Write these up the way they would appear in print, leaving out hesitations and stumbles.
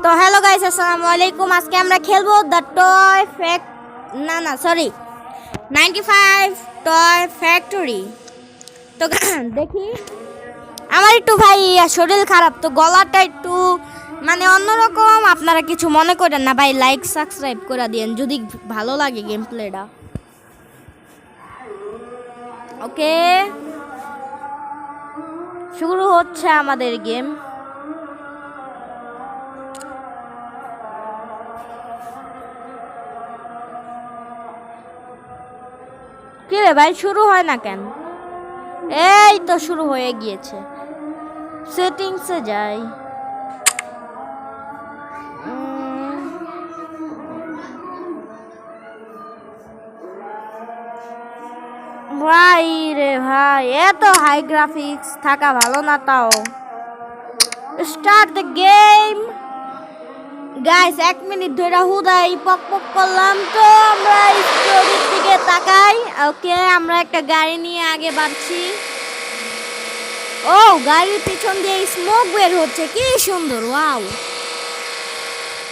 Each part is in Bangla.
তো হ্যালো গাইস, আসসালামু আলাইকুম। আজকে আমরা খেলবো the toy fact sorry 95 toy factory. তো দেখি, আমার একটু ভাই শরীর খারাপ, তো গলাটা একটু মানে অন্যরকম। আপনারা কিছু মনে করেন না ভাই, লাইক সাবস্ক্রাইব করে দিয়েন যদি ভালো লাগে গেম প্লেটা। ওকে, শুরু হচ্ছে আমাদের গেম। কি রে ভাই, শুরু হয় না কেন? এই তো শুরু হয়ে গিয়েছে। সেটিংসে যাই। ভাই রে ভাই, এত হাই গ্রাফিক্স থাকা ভালো না। তাও start the game. Guys, 1 minute ধরে হুদাই পক পক করলাম। তো আমরা স্টোরির দিকে তাকাই। ওকে, আমরা একটা গাড়ি নিয়ে আগে বাড়ছি। ও, গাড়ির পিছন দিয়ে স্মোক বের হচ্ছে, কি সুন্দর, ওয়াও।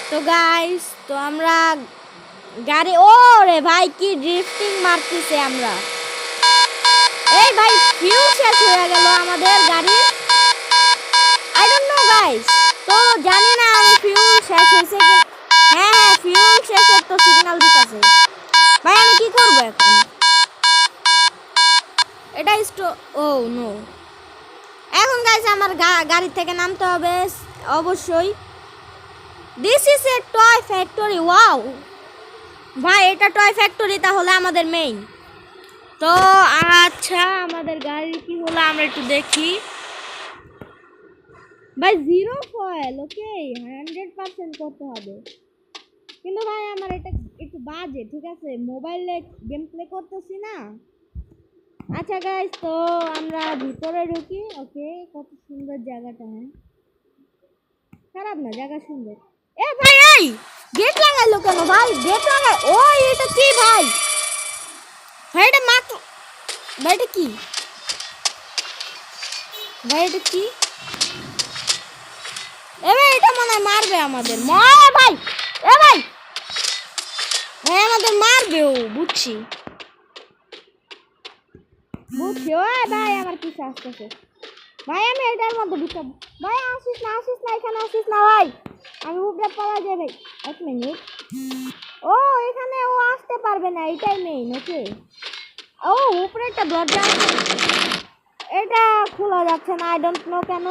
তো গাইস, তো আমরা গাড়ি, ও রে ভাই, কি ড্রিফটিং মারতেছে আমরা। এই ভাই, ফিউল শেষ হয়ে গেল আমাদের গাড়ির। আই ডোন্ট নো গাইস, তো জানি না আমি ফিউল শেষ হয়েছে কি। হ্যাঁ, ফিউল শেষের তো সিগন্যাল দিতেছে। ভাই আমি কি করব এখন? এটা ও নো। এখন গাইস আমার গাড়ি থেকে নামতে হবে অবশ্যই। This is a toy factory, wow. ভাই এটা টয় ফ্যাক্টরি, তাহলে আমাদের মেইন। তো আচ্ছা, আমাদের গাড়ির কি হলো আমরা একটু দেখি। ভাই 0 ফয়েল, ওকে 100% করতে হবে। কিন্তু ভাই আমার এটা একটু বাজে, ঠিক আছে, মোবাইলে গেম প্লে করতেছি না। আচ্ছা গাইস, তো আমরা ভিতরে ঢুকি। ওকে, কত সুন্দর জায়গাটা। হ্যাঁ, খারাপ না, জায়গা সুন্দর। এ ভাই, এই গেট লাগাইলো কেন ভাই? গেট লাগাই, ও এটা কি ভাই? ভাই এটা মাত্র, ভাই এটা কি? ভাই এটা কি? এবার এটা মনে হয় মারবে আমাদের। ভাই, এ ভাই, ভাই আমাদের মারবে ও, বুঝছি। ও ভাই, আমার পিছে আসতেছে। ভাই আমি এটার মধ্যে ঢুকাবো। ভাই আসিস না, এখানে আসিস না ভাই, আমি উপরে পালা যাই ভাই। 1 মিনিট। ও এখানে ও আসতে পারবে না, এটাই মেইন। ওকে, ও উপরে একটা দরজা আছে, এটা খোলা যাচ্ছে না, আই ডোন্ট নো কেন।